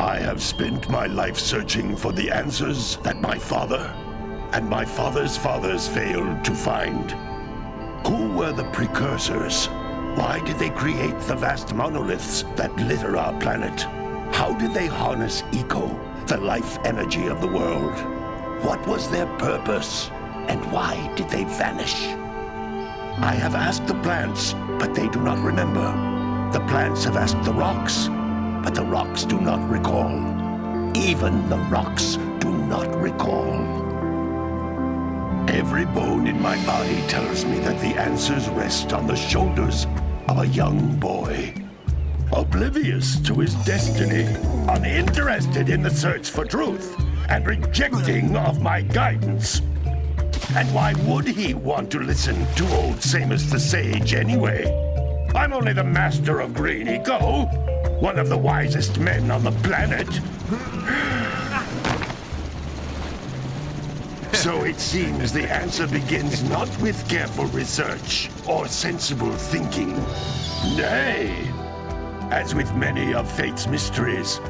I have spent my life searching for the answers that my father and my father's fathers failed to find. Who were the Precursors? Why did they create the vast monoliths that litter our planet? How did they harness eco, the life energy of the world? What was their purpose? And why did they vanish? I have asked the plants, but they do not remember. The plants have asked the rocks, but the rocks do not recall. Even the rocks do not recall. Every bone in my body tells me that the answers rest on the shoulders of a young boy. Oblivious to his destiny, uninterested in the search for truth, and rejecting of my guidance. And why would he want to listen to old Samus the Sage anyway? I'm only the master of green eco, one of the wisest men on the planet. So it seems the answer begins not with careful research or sensible thinking. Nay, as with many of fate's mysteries,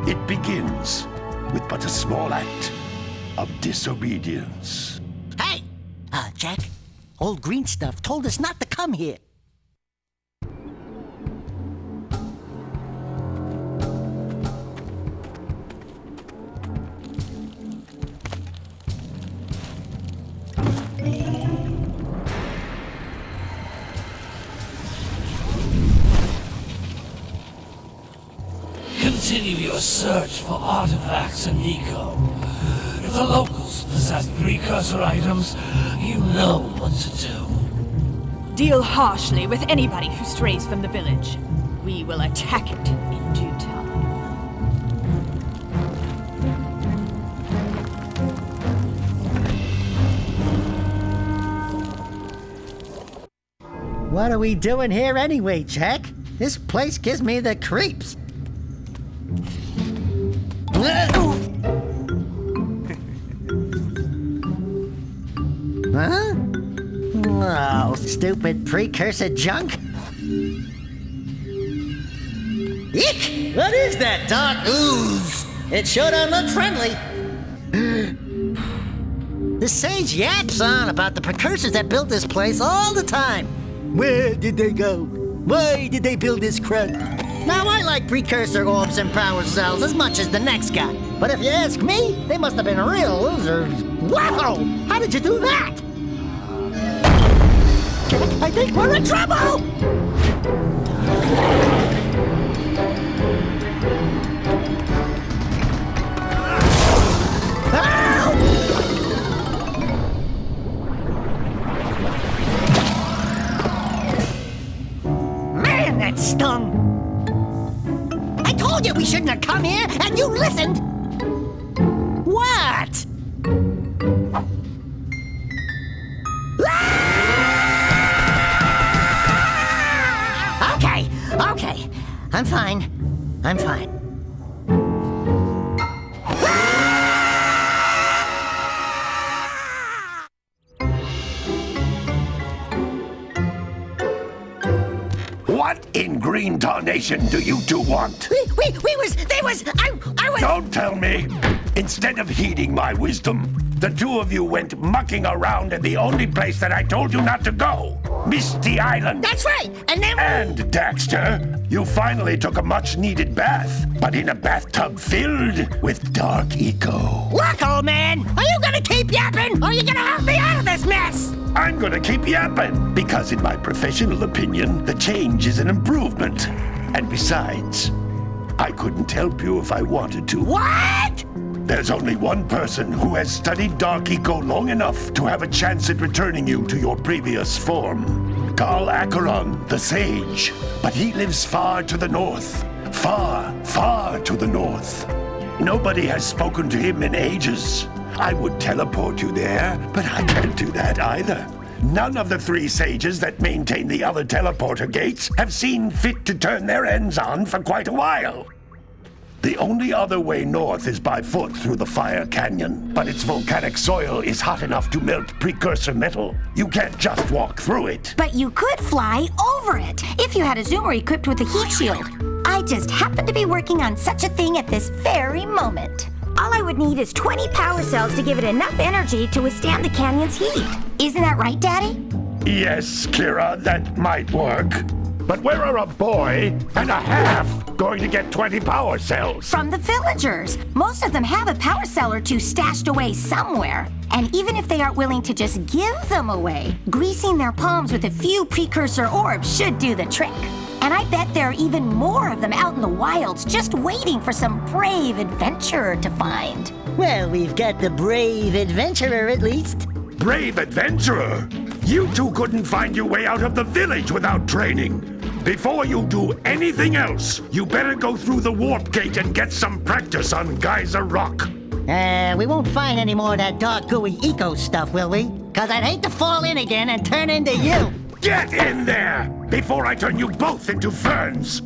it begins with but a small act of disobedience. Hey! Jack, old green stuff told us not to come here. Continue your search for artifacts and eco. If the locals possess precursor items, you know what to do. Deal harshly with anybody who strays from the village. We will attack it in due time. What are we doing here anyway, Jack? This place gives me the creeps. Huh? Oh, stupid precursor junk. Eek! What is that dark ooze? It sure don't look friendly. The sage yaps on about the precursors that built this place all the time. Where did they go? Why did they build this crud? Now, I like precursor orbs and power cells as much as the next guy. But if you ask me, they must have been real losers. Wow! How did you do that? I think we're in trouble! Man, that stung! I told you we shouldn't have come here, and you listened! What? Okay. I'm fine. What in green tarnation do you two want? I was... Don't tell me! Instead of heeding my wisdom, the two of you went mucking around in the only place that I told you not to go. Misty Island. That's right, and then... And, Daxter, you finally took a much-needed bath, but in a bathtub filled with dark eco. Look, old man, are you gonna keep yapping, or are you gonna help me out of this mess? I'm gonna keep yapping, because in my professional opinion, the change is an improvement. And besides, I couldn't help you if I wanted to. What? There's only one person who has studied Dark Eco long enough to have a chance at returning you to your previous form. Carl Acheron, the Sage. But he lives far to the north. Far to the north. Nobody has spoken to him in ages. I would teleport you there, but I can't do that either. None of the three sages that maintain the other teleporter gates have seen fit to turn their ends on for quite a while. The only other way north is by foot through the Fire Canyon, but its volcanic soil is hot enough to melt precursor metal. You can't just walk through it. But you could fly over it, if you had a zoomer equipped with a heat shield. I just happen to be working on such a thing at this very moment. All I would need is 20 power cells to give it enough energy to withstand the canyon's heat. Isn't that right, Daddy? Yes, Kira, that might work. But where are a boy and a half going to get 20 power cells? From the villagers. Most of them have a power cell or two stashed away somewhere. And even if they aren't willing to just give them away, greasing their palms with a few precursor orbs should do the trick. And I bet there are even more of them out in the wilds just waiting for some brave adventurer to find. Well, we've got the brave adventurer at least. Brave adventurer! You two couldn't find your way out of the village without training. Before you do anything else, you better go through the warp gate and get some practice on Geyser Rock. We won't find any more of that dark gooey eco stuff, will we? 'Cause I'd hate to fall in again and turn into you. Get in there before I turn you both into ferns.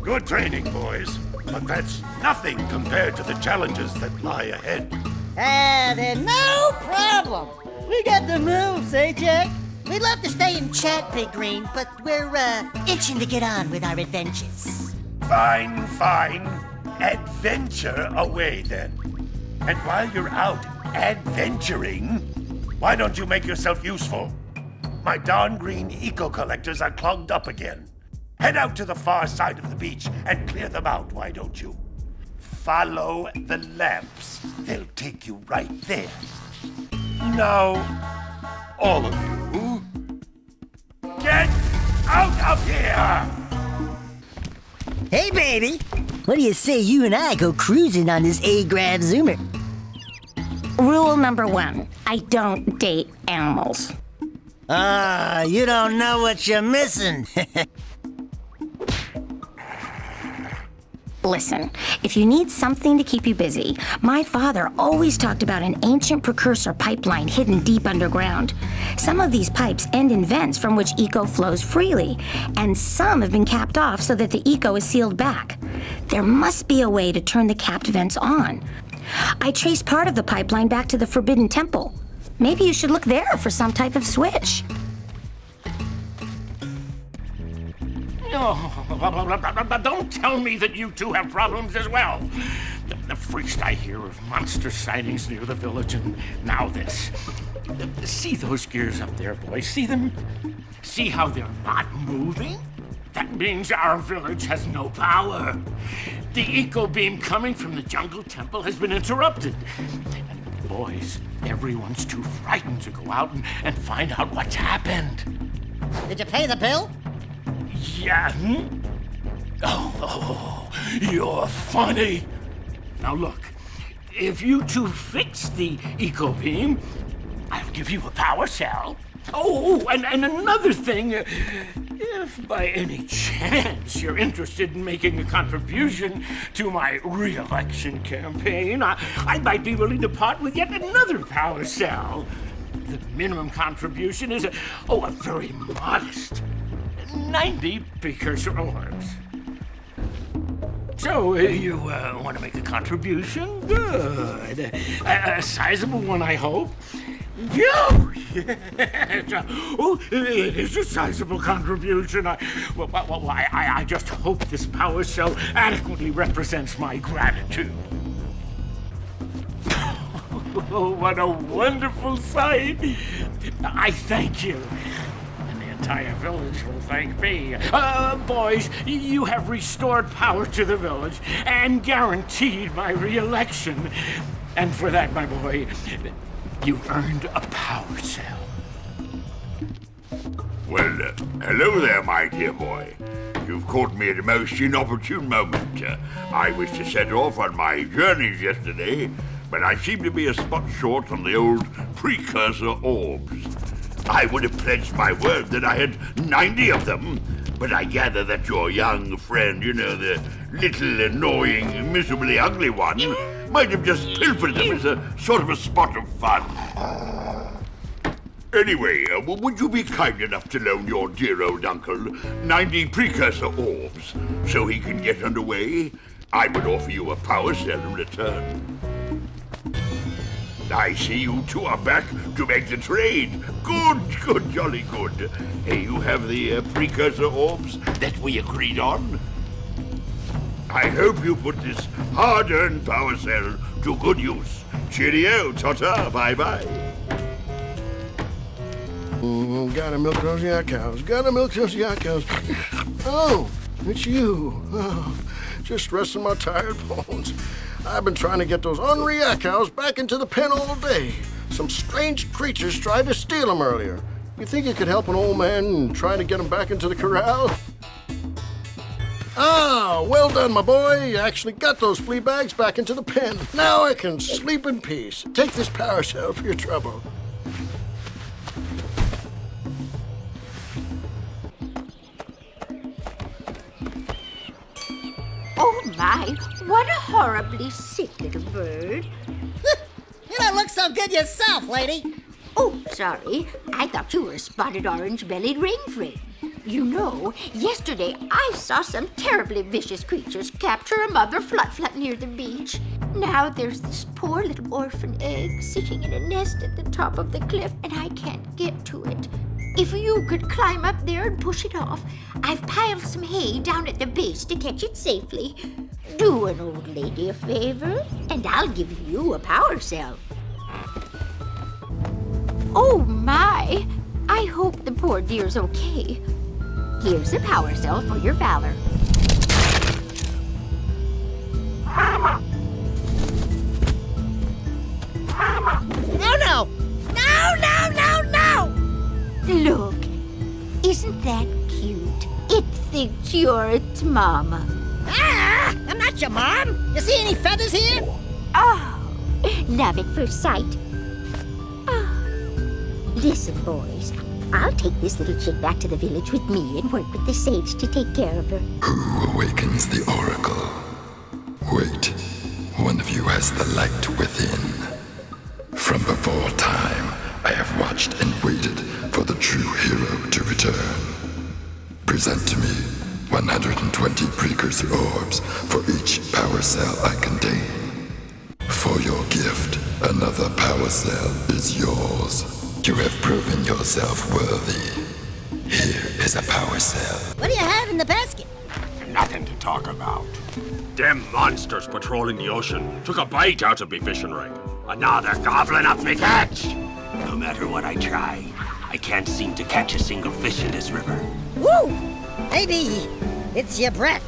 Good training, boys, but that's nothing compared to the challenges that lie ahead. Then no problem. We got the moves, eh, Jack? We'd love to stay and chat, Big Green, but we're, itching to get on with our adventures. Fine, fine. Adventure away, then. And while you're out adventuring, why don't you make yourself useful? My darn green eco-collectors are clogged up again. Head out to the far side of the beach and clear them out, why don't you? Follow the lamps. They'll take you right there. Now, all of you, get out of here! Hey, baby. What do you say you and I go cruising on this A-Grav Zoomer? Rule number 1, I don't date animals. You don't know what you're missing. Listen, if you need something to keep you busy, my father always talked about an ancient precursor pipeline hidden deep underground. Some of these pipes end in vents from which eco flows freely, and some have been capped off so that the eco is sealed back. There must be a way to turn the capped vents on. I traced part of the pipeline back to the Forbidden Temple. Maybe you should look there for some type of switch. Oh, don't tell me that you two have problems as well. The first I hear of monster sightings near the village, and now this. See those gears up there, boys? See them? See how they're not moving? That means our village has no power. The eco beam coming from the jungle temple has been interrupted. And boys, everyone's too frightened to go out and find out what's happened. Did you pay the bill? Yeah. Oh, you're funny. Now look, if you two fix the eco beam, I'll give you a power cell. Oh, and another thing, if by any chance you're interested in making a contribution to my re-election campaign, I might be willing to part with yet another power cell. The minimum contribution is a very modest 90 precursor orbs. So, you want to make a contribution? Good. A sizable one, I hope. Oh, yes. Oh, it is a sizable contribution. I just hope this power cell adequately represents my gratitude. Oh, what a wonderful sight. I thank you. The entire village will thank me. Boys, you have restored power to the village and guaranteed my re-election. And for that, my boy, you've earned a power cell. Well, hello there, my dear boy. You've caught me at a most inopportune moment. I was to set off on my journeys yesterday, but I seem to be a spot short on the old precursor orbs. I would have pledged my word that I had 90 of them, but I gather that your young friend, the little annoying, miserably ugly one, might have just pilfered them as a sort of a spot of fun. Anyway, would you be kind enough to loan your dear old uncle 90 precursor orbs so he can get underway? I would offer you a power cell in return. I see you two are back to make the trade. Good, jolly good. Hey, you have the precursor orbs that we agreed on? I hope you put this hard-earned power cell to good use. Cheerio, ta-ta, bye-bye. Gotta milk those yak cows. Gotta milk those yak cows. Oh, it's you. Oh, just resting my tired bones. I've been trying to get those ornery yak cows back into the pen all day. Some strange creatures tried to steal them earlier. You think you could help an old man trying to get him back into the corral? Ah, well done, my boy. You actually got those flea bags back into the pen. Now I can sleep in peace. Take this power cell for your trouble. Oh my, what a horribly sick little bird. You don't look so good yourself, lady. Oh, sorry. I thought you were a spotted orange-bellied rainframe. You know, yesterday I saw some terribly vicious creatures capture a mother flut-flut near the beach. Now there's this poor little orphan egg sitting in a nest at the top of the cliff, and I can't get to it. If you could climb up there and push it off, I've piled some hay down at the base to catch it safely. Do an old lady a favor, and I'll give you a power cell. Oh my! I hope the poor dear's okay. Here's a power cell for your valor. Oh no! No! Look, isn't that cute? It thinks you're its mama. Ah! I'm not your mom. You see any feathers here? Oh, love at first sight. Listen, boys, I'll take this little chick back to the village with me and work with the sage to take care of her. Who awakens the oracle? Wait, one of you has the light within. From before time, I have watched and waited for the true hero to return. Present to me 120 precursor orbs for each power cell I contain. For your gift, another power cell is yours. You have proven yourself worthy. Here is a power cell. What do you have in the basket? Nothing to talk about. Them monsters patrolling the ocean took a bite out of me fishing rig. And now they're gobbling up me catch. No matter what I try, I can't seem to catch a single fish in this river. Woo! Maybe it's your breath.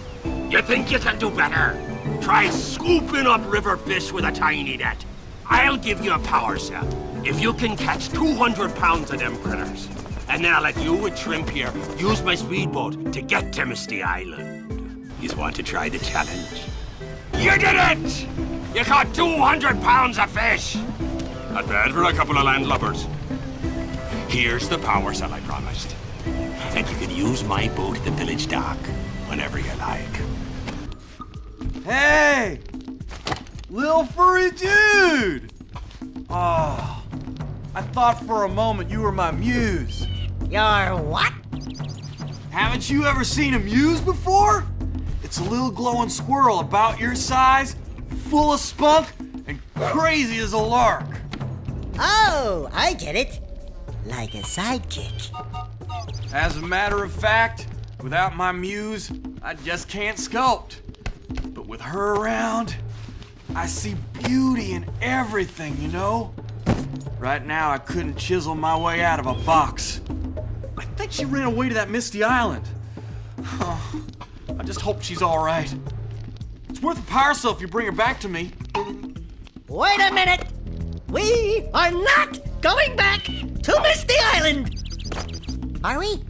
You think you can do better? Try scooping up river fish with a tiny net. I'll give you a power cell if you can catch 200 pounds of them critters. And then I'll let you and Shrimp here use my speedboat to get to Misty Island. You want to try the challenge? You did it! You caught 200 pounds of fish! Not bad for a couple of landlubbers. Here's the power cell I promised. And you can use my boat at the village dock whenever you like. Hey! Little furry dude! Oh, I thought for a moment you were my muse. Your what? Haven't you ever seen a muse before? It's a little glowing squirrel about your size, full of spunk, and crazy as a lark. Oh, I get it. Like a sidekick. As a matter of fact, without my muse, I just can't sculpt. But with her around, I see beauty in everything, you know? Right now, I couldn't chisel my way out of a box. I think she ran away to that Misty Island. Oh, I just hope she's all right. It's worth a power cell if you bring her back to me. Wait a minute! We are not going back to Misty Island! Are we?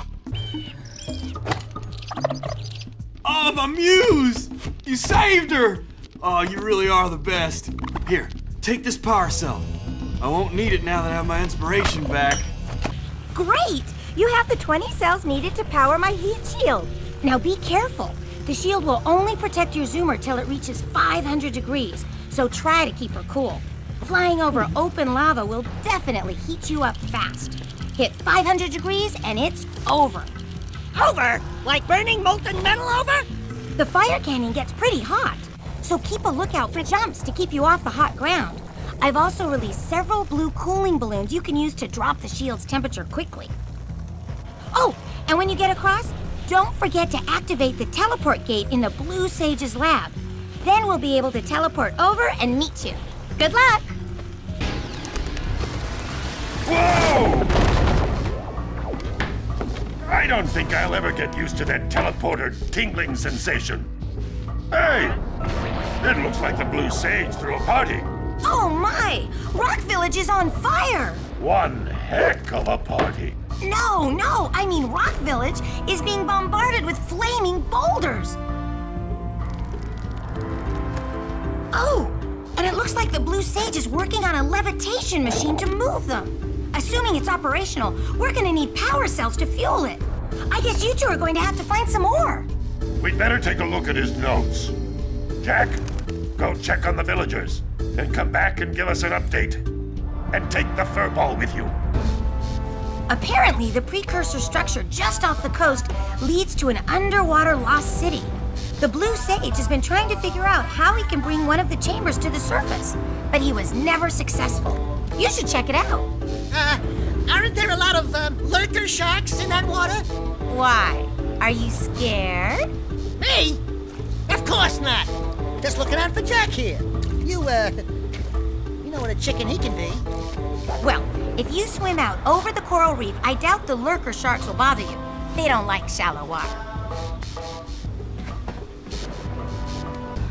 Oh, my muse! You saved her! Oh, you really are the best. Here, take this power cell. I won't need it now that I have my inspiration back. Great! You have the 20 cells needed to power my heat shield. Now be careful. The shield will only protect your zoomer till it reaches 500 degrees, so try to keep her cool. Flying over open lava will definitely heat you up fast. Hit 500 degrees and it's over. Over? Like burning molten metal over? The fire canyon gets pretty hot. so keep a lookout for jumps to keep you off the hot ground. I've also released several blue cooling balloons you can use to drop the shield's temperature quickly. Oh, and when you get across, don't forget to activate the teleport gate in the Blue Sage's lab. Then we'll be able to teleport over and meet you. Good luck! Whoa! I don't think I'll ever get used to that teleporter tingling sensation. Hey! It looks like the Blue Sage threw a party. Oh my! Rock Village is on fire! One heck of a party. No, I mean Rock Village is being bombarded with flaming boulders. Oh, and it looks like the Blue Sage is working on a levitation machine to move them. Assuming it's operational, we're gonna need power cells to fuel it. I guess you two are going to have to find some more. We'd better take a look at his notes. Jack, go check on the villagers, then come back and give us an update. And take the furball with you. Apparently, the precursor structure just off the coast leads to an underwater lost city. The Blue Sage has been trying to figure out how he can bring one of the chambers to the surface, but he was never successful. You should check it out. Aren't there a lot of lurker sharks in that water? Why? Are you scared? Me? Of course not. Just looking out for Jack here. You know what a chicken he can be. Well, if you swim out over the coral reef, I doubt the lurker sharks will bother you. They don't like shallow water.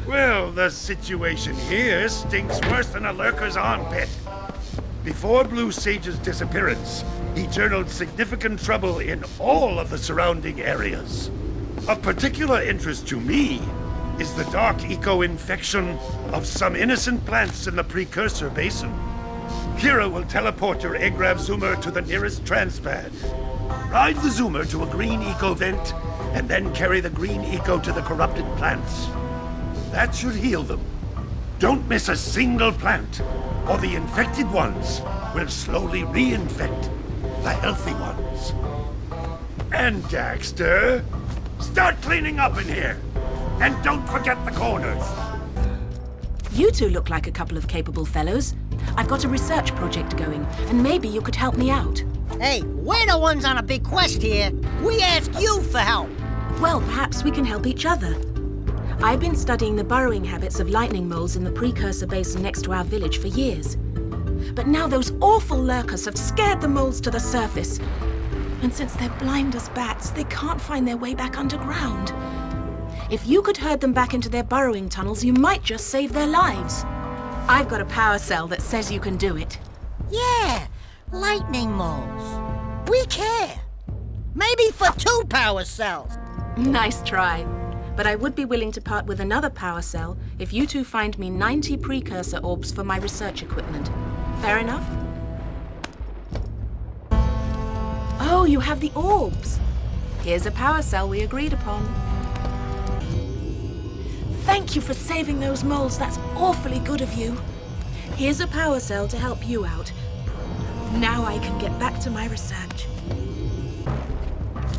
Well, the situation here stinks worse than a lurker's armpit. Before Blue Sage's disappearance, he journaled significant trouble in all of the surrounding areas. Of particular interest to me is the dark eco-infection of some innocent plants in the Precursor Basin. Kira will teleport your Agrav Zoomer to the nearest transpad. Ride the Zoomer to a green eco vent, and then carry the green eco to the corrupted plants. That should heal them. Don't miss a single plant, or the infected ones will slowly reinfect the healthy ones. And Daxter, start cleaning up in here. And don't forget the corners. You two look like a couple of capable fellows. I've got a research project going, and maybe you could help me out. Hey, we're the ones on a big quest here. We ask you for help. Well, perhaps we can help each other. I've been studying the burrowing habits of lightning moles in the Precursor Basin next to our village for years. But now those awful lurkers have scared the moles to the surface. And since they're blind as bats, they can't find their way back underground. If you could herd them back into their burrowing tunnels, you might just save their lives. I've got a power cell that says you can do it. Yeah, lightning moles. We care. Maybe for 2 power cells. Nice try. But I would be willing to part with another power cell if you two find me 90 Precursor orbs for my research equipment. Fair enough? Oh, you have the orbs. Here's a power cell we agreed upon. Thank you for saving those moles. That's awfully good of you. Here's a power cell to help you out. Now I can get back to my research.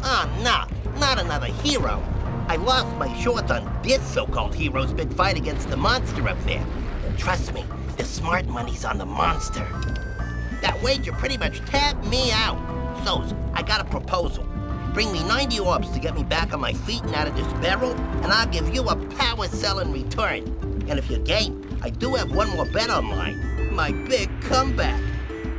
Oh, no, not another hero. I lost my shorts on this so-called hero's big fight against the monster up there. And trust me, the smart money's on the monster. That wager pretty much tapped me out. So, I got a proposal. Bring me 90 orbs to get me back on my feet and out of this barrel, and I'll give you a power cell in return. And if you're game, I do have one more bet on mine. My big comeback.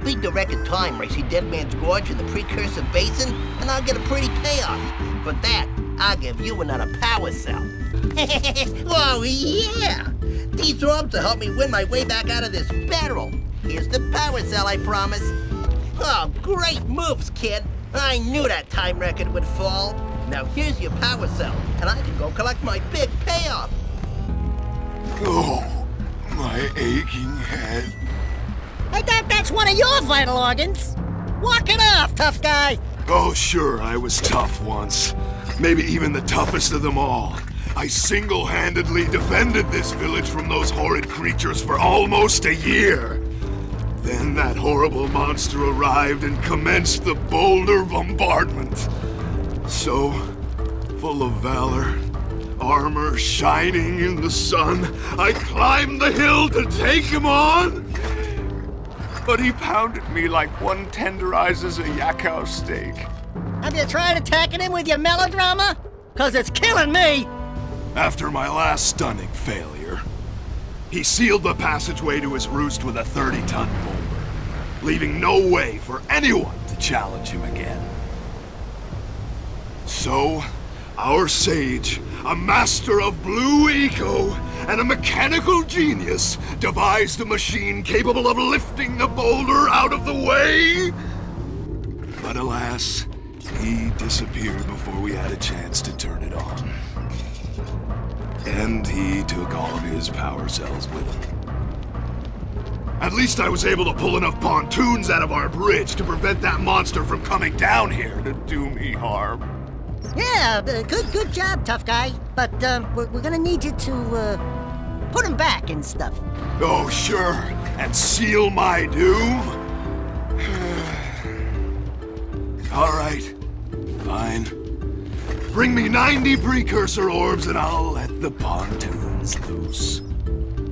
Beat the record time race in Dead Man's Gorge in the Precursor Basin, and I'll get a pretty payoff. For that, I'll give you another power cell. Whoa, yeah! These orbs will help me win my way back out of this barrel. Here's the power cell, I promise. Oh, great moves, kid. I knew that time record would fall. Now here's your power cell, and I can go collect my big payoff. Oh, my aching head. I thought that's one of your vital organs. Walk it off, tough guy. Oh, sure, I was tough once. Maybe even the toughest of them all. I single-handedly defended this village from those horrid creatures for almost a year. Then that horrible monster arrived and commenced the boulder bombardment. So, full of valor, armor shining in the sun, I climbed the hill to take him on. But he pounded me like one tenderizes a Yakao steak. Have you tried attacking him with your melodrama? 'Cause it's killing me! After my last stunning failure, he sealed the passageway to his roost with a 30-ton boulder, leaving no way for anyone to challenge him again. So, our sage, a master of blue eco and a mechanical genius, devised a machine capable of lifting the boulder out of the way. But alas, he disappeared before we had a chance to turn it on. And he took all of his power cells with him. At least I was able to pull enough pontoons out of our bridge to prevent that monster from coming down here to do me harm. Yeah, good job, tough guy. But we're gonna need you to put him back and stuff. Oh, sure. And seal my doom? All right. Fine. Bring me 90 Precursor orbs and I'll let the pontoons loose.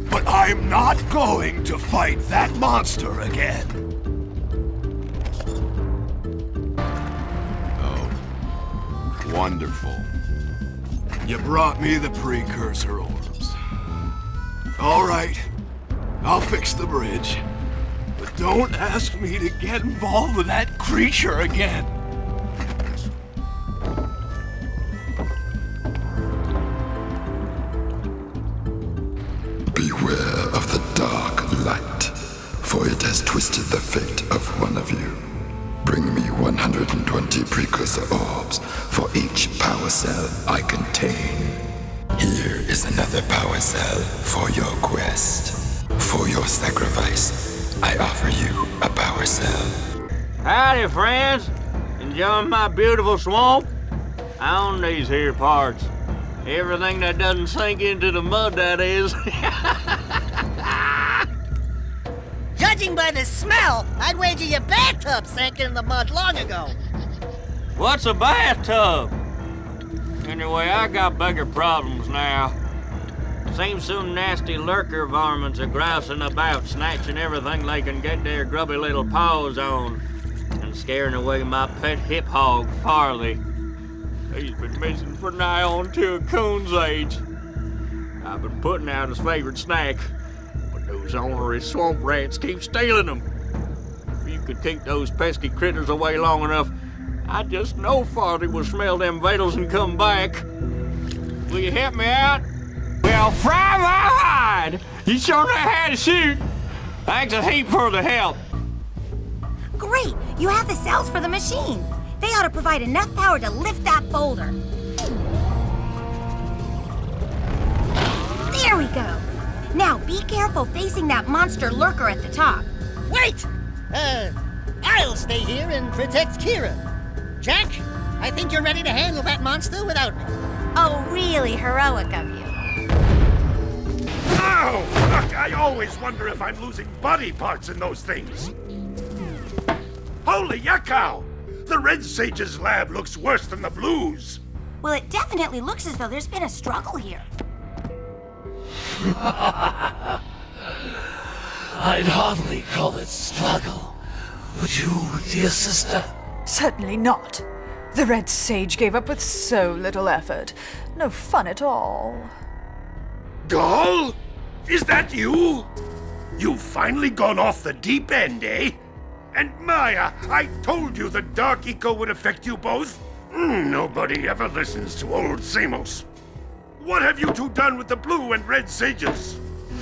But I'm not going to fight that monster again. Oh, wonderful. You brought me the Precursor orbs. All right, I'll fix the bridge. But don't ask me to get involved with that creature again. Beware of the dark light, for it has twisted the fate of one of you. Bring me 120 Precursor orbs for each power cell I contain. Here is another power cell for your quest. For your sacrifice, I offer you a power cell. Howdy, friends. Enjoying my beautiful swamp? I own these here parts. Everything that doesn't sink into the mud, that is. Judging by the smell, I'd wager your bathtub sank in the mud long ago. What's a bathtub? Anyway, I got bigger problems now. Seems some nasty lurker varmints are grousing about, snatching everything they can get their grubby little paws on, and scaring away my pet hip hog, Farley. He's been missing for nigh on to a coon's age. I've been putting out his favorite snack, but those ornery swamp rats keep stealing them. If you could keep those pesky critters away long enough, I just know Farley will smell them vitals and come back. Will you help me out? Well, fry my hide! You sure know how to shoot. Thanks a heap for the help. Great! You have the cells for the machine. They ought to provide enough power to lift that boulder. There we go. Now be careful facing that monster lurker at the top. Wait! I'll stay here and protect Kira. Jack, I think you're ready to handle that monster without me. Oh, really heroic of you. Ow! Look, I always wonder if I'm losing body parts in those things. Holy Yakao! The Red Sage's lab looks worse than the Blues. Well, it definitely looks as though there's been a struggle here. I'd hardly call it struggle. Would you, dear sister? Certainly not. The Red Sage gave up with so little effort. No fun at all. Gall? Is that you? You've finally gone off the deep end, eh? And Maya, I told you the dark eco would affect you both. Nobody ever listens to old Samos. What have you two done with the blue and red sages?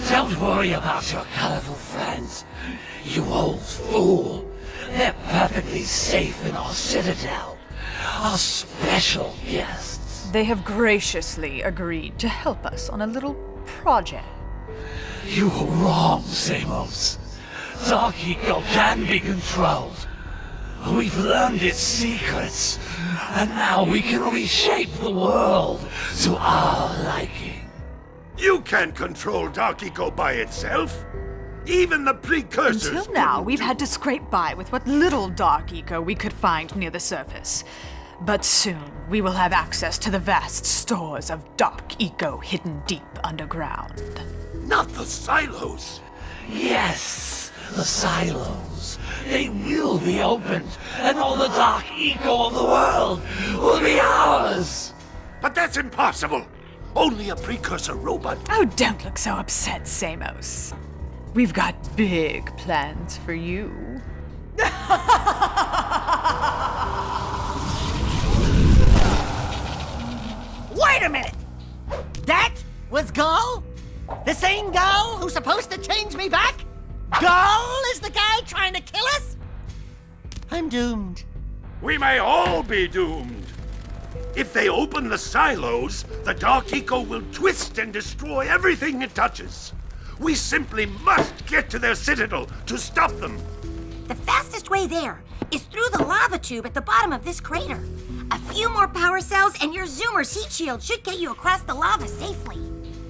Don't worry about your colorful friends, you old fool. They're perfectly safe in our citadel. Our special guests. They have graciously agreed to help us on a little project. You were wrong, Samos. Dark Eco can be controlled. We've learned its secrets, and now we can reshape the world to our liking. You can't control Dark Eco by itself. Even the Precursors... Until now, we've had to scrape by with what little Dark Eco we could find near the surface. But soon we will have access to the vast stores of dark eco hidden deep underground. Not the silos. Yes, the silos. They will be opened, and all the dark eco of the world will be ours. But that's impossible. Only a precursor robot. Oh, don't look so upset, Samos. We've got big plans for you. Wait a minute! That was Gull? The same Gull who's supposed to change me back? Gull is the guy trying to kill us? I'm doomed. We may all be doomed. If they open the silos, the Dark Eco will twist and destroy everything it touches. We simply must get to their citadel to stop them. The fastest way there is through the lava tube at the bottom of this crater. A few more power cells and your Zoomer's heat shield should get you across the lava safely.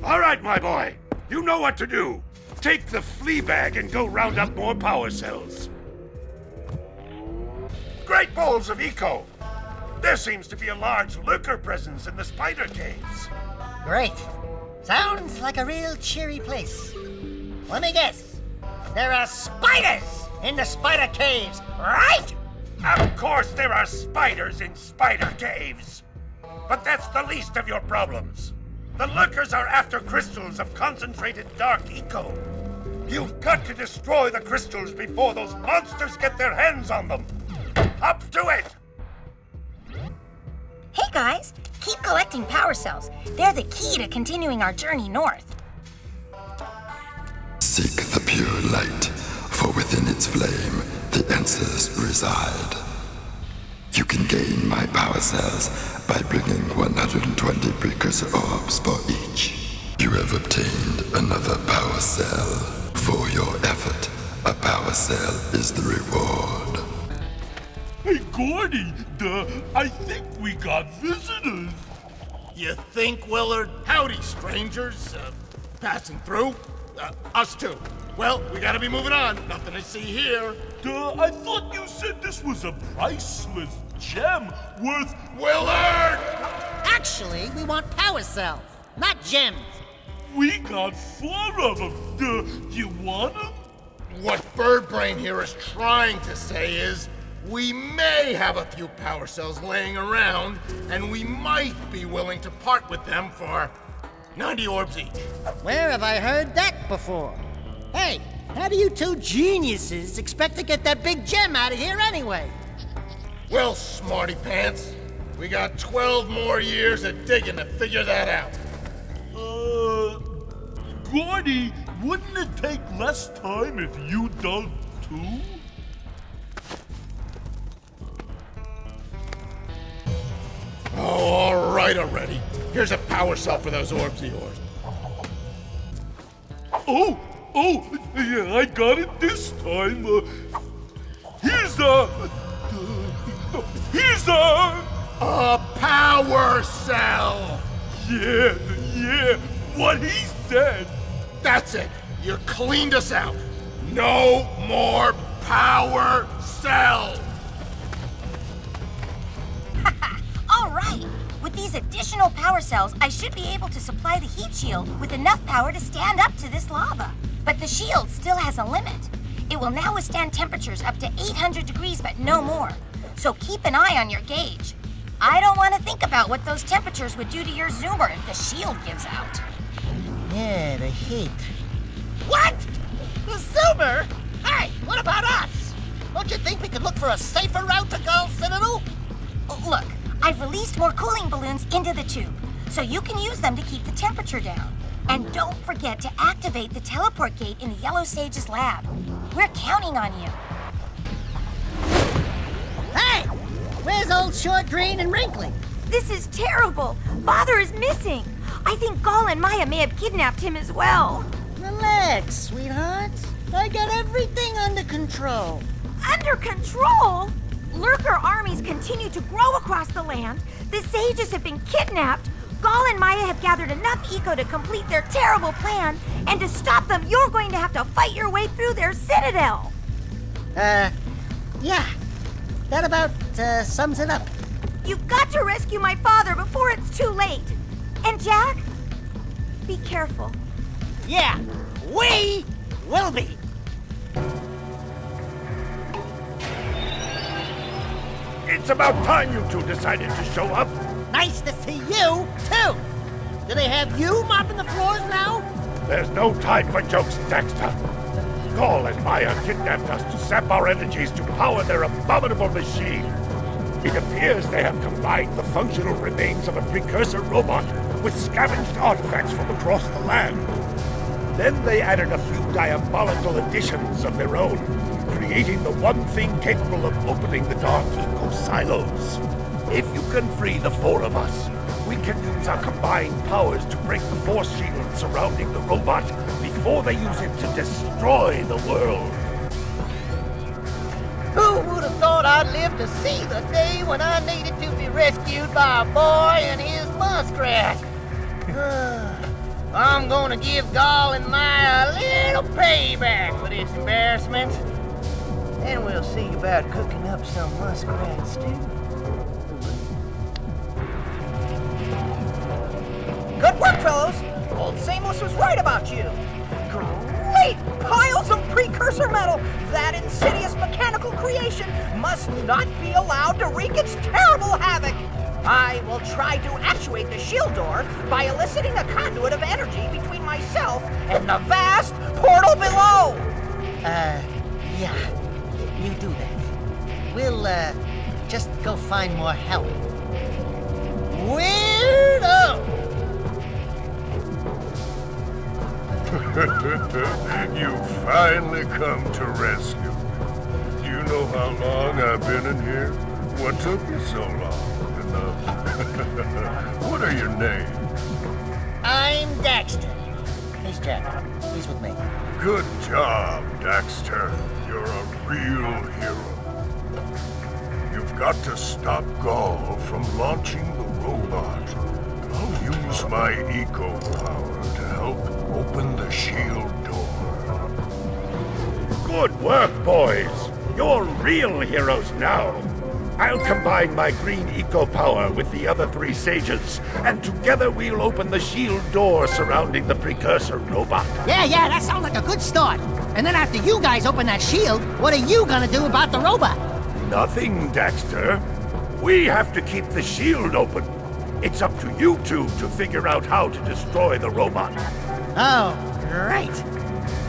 All right, my boy. You know what to do. Take the flea bag and go round up more power cells. Great balls of eco. There seems to be a large lurker presence in the spider caves. Great. Sounds like a real cheery place. Let me guess. There are spiders in the spider caves, right? Of course there are spiders in spider caves. But that's the least of your problems. The lurkers are after crystals of concentrated dark eco. You've got to destroy the crystals before those monsters get their hands on them. Up to it! Hey guys, keep collecting power cells. They're the key to continuing our journey north. Seek the pure light, for within its flame the answers reside. You can gain my power cells by bringing 120 precursor orbs for each. You have obtained another power cell. For your effort, a power cell is the reward. Hey, Gordy, I think we got visitors. You think, Willard? Howdy, strangers. Passing through? Us too. Well, we gotta be moving on. Nothing to see here. I thought you said this was a priceless gem worth... Willard! Actually, we want power cells, not gems. We got 4 of them. You want them? What Birdbrain here is trying to say is, we may have a few power cells laying around, and we might be willing to part with them for 90 orbs each. Where have I heard that before? Hey, how do you two geniuses expect to get that big gem out of here anyway? Well, smarty pants, we got 12 more years of digging to figure that out. Gordy, wouldn't it take less time if you dug too? Oh, all right already. Here's a power cell for those orbs of yours. Oh, yeah, I got it this time. Here's a power cell! Yeah, what he said. That's it. You cleaned us out. No more power cells! All right. With these additional power cells, I should be able to supply the heat shield with enough power to stand up to this lava. But the shield still has a limit. It will now withstand temperatures up to 800 degrees, but no more. So keep an eye on your gauge. I don't want to think about what those temperatures would do to your Zoomer if the shield gives out. Yeah, the heat. What? The Zoomer? Hey, what about us? Don't you think we could look for a safer route to Gull Citadel? Look, I've released more cooling balloons into the tube, so you can use them to keep the temperature down. And don't forget to activate the teleport gate in the Yellow Sage's lab. We're counting on you. Hey! Where's old Short, Green, and Wrinkly? This is terrible. Father is missing. I think Gall and Maya may have kidnapped him as well. Relax, sweetheart. I got everything under control. Under control? Lurker armies continue to grow across the land. The sages have been kidnapped. Gall and Maya have gathered enough eco to complete their terrible plan. And to stop them, you're going to have to fight your way through their citadel. Yeah. That about sums it up. You've got to rescue my father before it's too late. And Jack, be careful. Yeah, we will be. It's about time you two decided to show up. Nice to see you, too. Do they have you mopping the floors now? There's no time for jokes, Daxter. Gall and Maya kidnapped us to sap our energies to power their abominable machine. It appears they have combined the functional remains of a precursor robot with scavenged artifacts from across the land. Then they added a few diabolical additions of their own, creating the one thing capable of opening the Dark Eco silos. If you can free the four of us, we can use our combined powers to break the force shield surrounding the robot before they use it to destroy the world. Who would have thought I'd live to see the day when I needed to be rescued by a boy and his muskrat? I'm gonna give Gall and Maya a little payback for this embarrassment. And we'll see about cooking up some muskrat stew. Good work, fellows! Old Samos was right about you. Great piles of precursor metal! That insidious mechanical creation must not be allowed to wreak its terrible havoc! I will try to actuate the shield door by eliciting a conduit of energy between myself and the vast portal below! Yeah. You do that. We'll, just go find more help. Weirdo! You finally come to rescue. Do you know how long I've been in here? What took you so long? What are your names? I'm Daxter. He's Jack. He's with me. Good job, Daxter. You're a real hero. You've got to stop Gall from launching the robot. I'll use my eco power to help open the shield door. Good work, boys. You're real heroes now. I'll combine my green eco power with the other three sages, and together we'll open the shield door surrounding the precursor robot. Yeah, that sounds like a good start. And then after you guys open that shield, what are you gonna do about the robot? Nothing, Daxter. We have to keep the shield open. It's up to you two to figure out how to destroy the robot. Oh, great.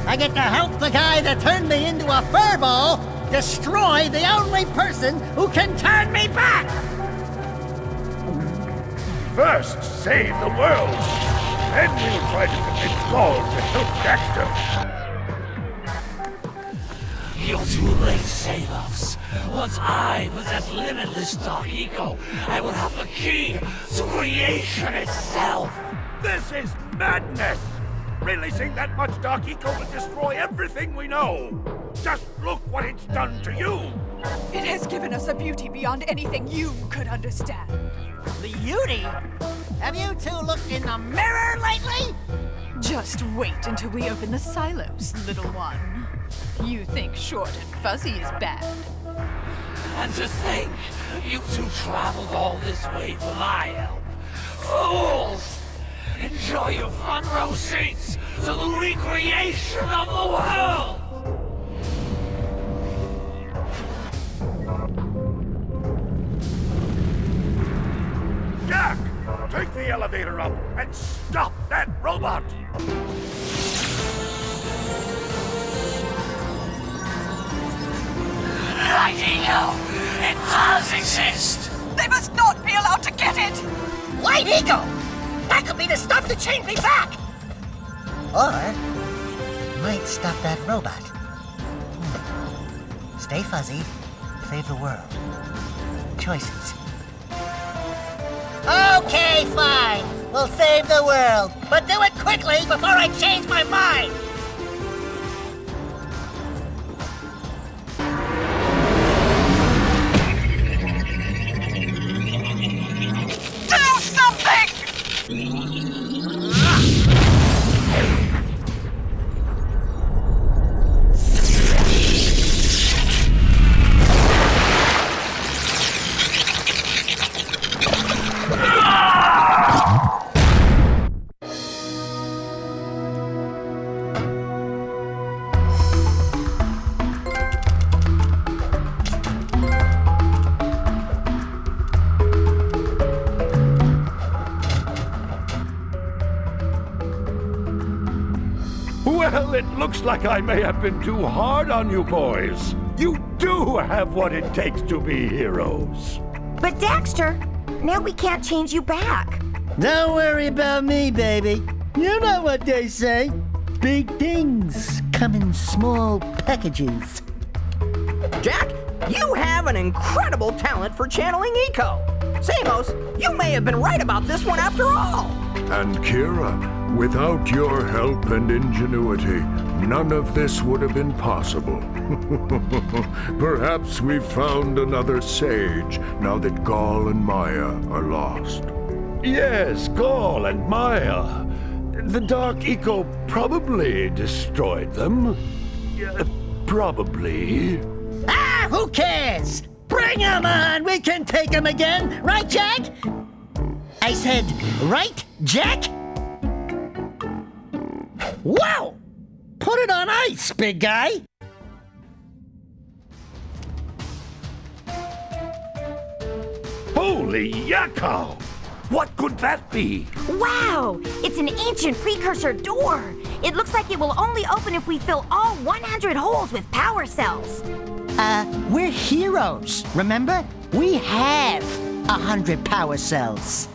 I get to help the guy that turned me into a furball destroy the only person who can turn me back! First, save the world. Then we'll try to convince Gall to help Daxter. You're too late, Salos. Once I possess limitless Dark Eco, I will have the key to creation itself. This is madness! Releasing that much Dark Eco will destroy everything we know. Just look what it's done to you! It has given us a beauty beyond anything you could understand. Beauty? Have you two looked in the mirror lately? Just wait until we open the silos, little one. You think short and fuzzy is bad. And to think, you two traveled all this way for my help. Fools! Enjoy your front row seats to the recreation of the world! Jack, take the elevator up and stop that robot! Right, Eco. It does exist. They must not be allowed to get it! Light Eco! That could be the stuff to change me back! Or might stop that robot. Stay fuzzy, save the world. Choices. Okay, fine. We'll save the world. But do it quickly before I change my mind! Do something! looks like I may have been too hard on you boys. You do have what it takes to be heroes. But Daxter, now we can't change you back. Don't worry about me, baby. You know what they say. Big things come in small packages. Jak, you have an incredible talent for channeling Eco. Samos, you may have been right about this one after all. And Kira, without your help and ingenuity, none of this would have been possible. Perhaps we've found another sage now that Gaul and Maya are lost. Yes, Gaul and Maya. The Dark Eco probably destroyed them. Probably. Ah, who cares? Bring 'em on! We can take 'em again! Right, Jak? I said, right, Jak? Wow! Put it on ice, big guy! Holy yakko! What could that be? Wow! It's an ancient precursor door. It looks like it will only open if we fill all 100 holes with power cells. We're heroes, remember? We have 100 power cells.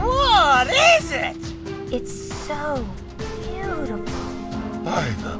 What is it? It's so beautiful. By the